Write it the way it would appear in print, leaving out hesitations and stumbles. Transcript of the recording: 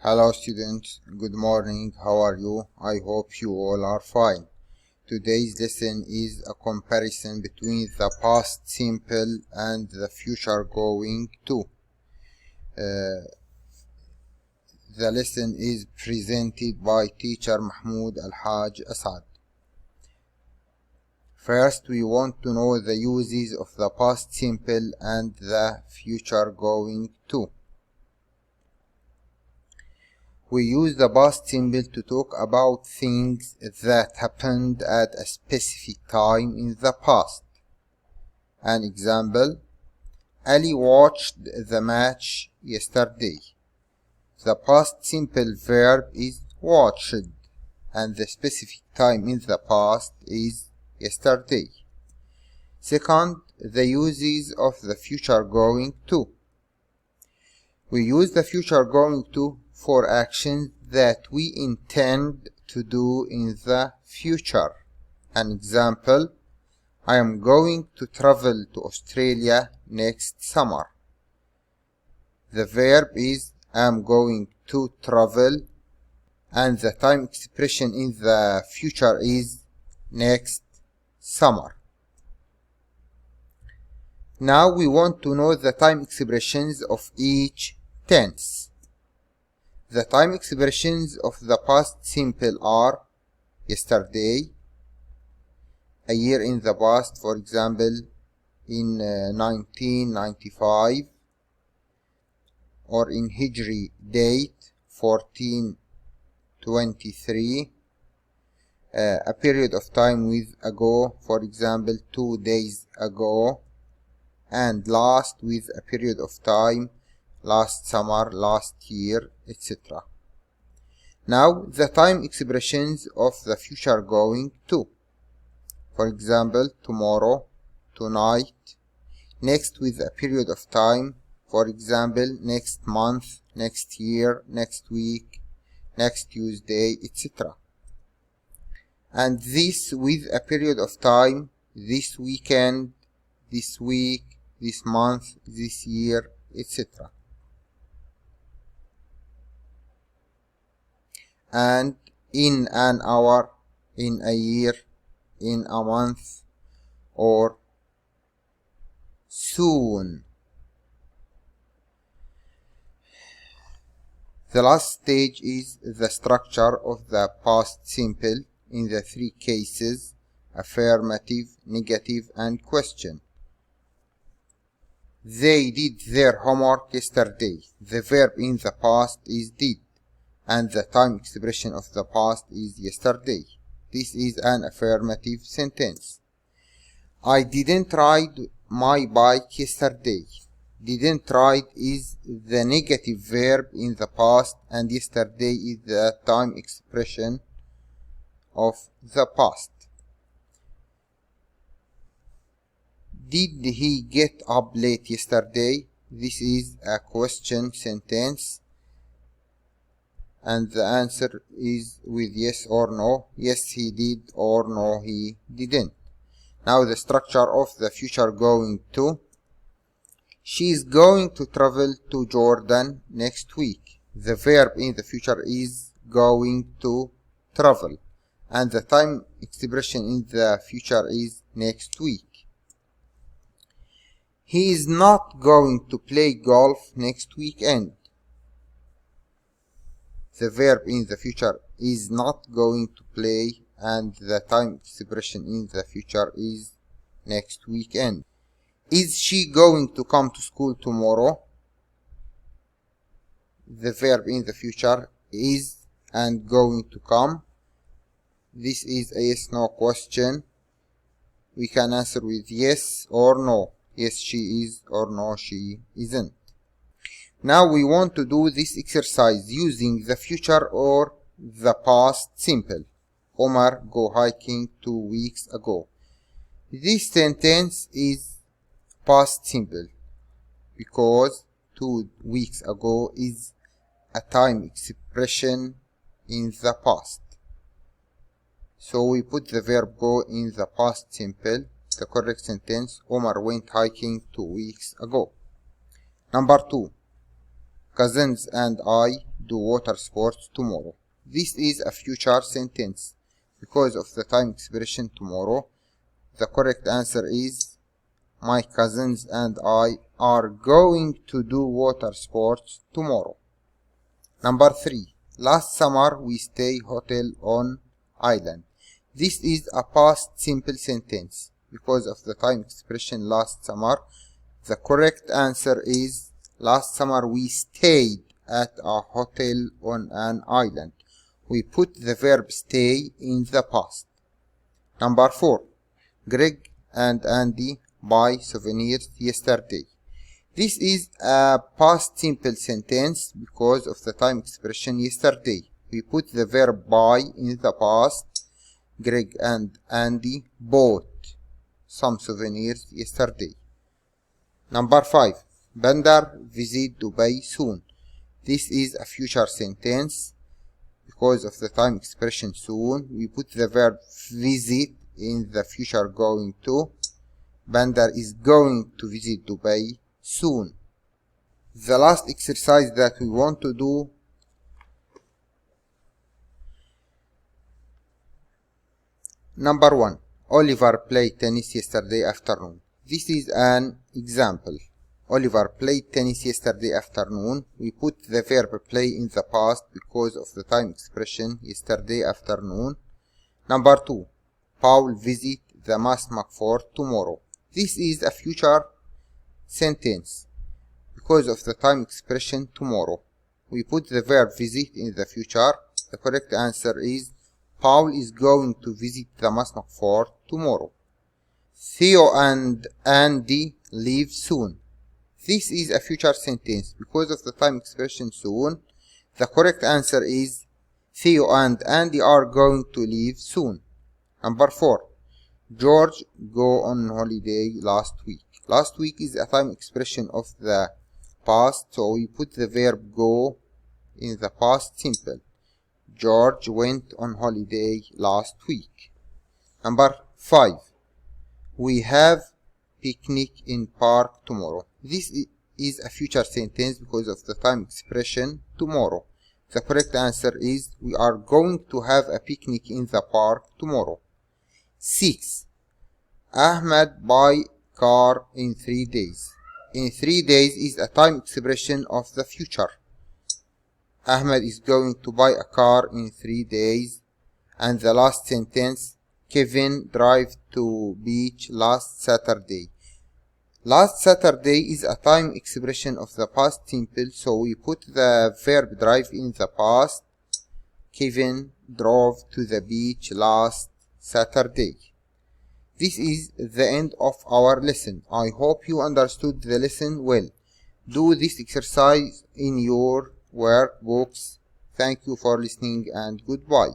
Hello students, good morning, how are you? I hope you all are fine. Today's lesson is a comparison between the past simple and the future going to. The lesson is presented by teacher Mahmoud Al-Haj Asad. First, we want to know the uses of the past simple and the future going to. We use the past simple to talk about things that happened at a specific time in the past. An example, Ali watched the match yesterday. The past simple verb is watched, and the specific time in the past is yesterday. Second, the uses of the future going to. We use the future going to for actions that we intend to do in the future. An example, I am going to travel to Australia next summer. The verb is I am going to travel, and the time expression in the future is next summer. Now we want to know the time expressions of each tense. The time expressions of the past simple are yesterday, a year in the past, for example, in 1995, or in Hijri date 1423, a period of time with ago, for example, 2 days ago, and last with a period of time, last summer, last year, etc. Now, the time expressions of the future going to. For example, tomorrow, tonight, next with a period of time, for example, next month, next year, next week, next Tuesday, etc. And this with a period of time, this weekend, this week, this month, this year, etc. And in an hour, in a year, in a month, or soon. The last stage is the structure of the past simple in the three cases: affirmative, negative, and question. They did their homework yesterday. The verb in the past is did, and the time expression of the past is yesterday. This is an affirmative sentence. I didn't ride my bike yesterday. Didn't ride is the negative verb in the past, and yesterday is the time expression of the past. Did he get up late yesterday? This is a question sentence, and the answer is with yes or no. Yes, he did, or no, he didn't. Now the structure of the future going to. She is going to travel to Jordan next week. The verb in the future is going to travel, and the time expression in the future is next week. He is not going to play golf next weekend. The verb in the future is not going to play, and the time expression in the future is next weekend. Is she going to come to school tomorrow? The verb in the future is and going to come. This is a yes/no question. We can answer with yes or no. Yes, she is, or no, she isn't. Now we want to do this exercise using the future or the past simple. Omar go hiking 2 weeks ago. This sentence is past simple because 2 weeks ago is a time expression in the past. So we put the verb go in the past simple. The correct sentence, Omar went hiking 2 weeks ago. Number 2. Cousins and I do water sports tomorrow. This is a future sentence. Because of the time expression tomorrow, the correct answer is my cousins and I are going to do water sports tomorrow. Number 3. Last summer we stay hotel on island. This is a past simple sentence. Because of the time expression last summer, the correct answer is last summer we stayed at a hotel on an island. We put the verb stay in the past. Number 4. Greg and Andy buy souvenirs yesterday. This is a past simple sentence because of the time expression yesterday. We put the verb buy in the past. Greg and Andy bought some souvenirs yesterday. Number 5. Bandar visit Dubai soon. This is a future sentence. Because of the time expression soon, we put the verb visit in the future going to. Bandar is going to visit Dubai soon. The last exercise that we want to do Number 1. Oliver played tennis yesterday afternoon. This is an example. Oliver played tennis yesterday afternoon. We put the verb play in the past because of the time expression yesterday afternoon. Number 2. Paul visit the Masmak fort tomorrow. This is a future sentence. Because of the time expression tomorrow, we put the verb visit in the future. The correct answer is Paul is going to visit the Masmak fort tomorrow. Theo and Andy leave soon. This is a future sentence. Because of the time expression soon, the correct answer is Theo and Andy are going to leave soon. Number 4. George go on holiday last week. Last week is a time expression of the past, so we put the verb go in the past simple. George went on holiday last week. Number 5. We have picnic in park tomorrow. This is a future sentence because of the time expression tomorrow. The correct answer is we are going to have a picnic in the park tomorrow. 6. Ahmed buy car in 3 days. In 3 days is a time expression of the future. Ahmed is going to buy a car in 3 days. And the last sentence, Kevin drive to beach last Saturday. Last Saturday is a time expression of the past simple, so we put the verb drive in the past. Kevin drove to the beach last Saturday. This is the end of our lesson. I hope you understood the lesson well. Do this exercise in your workbooks. Thank you for listening and goodbye.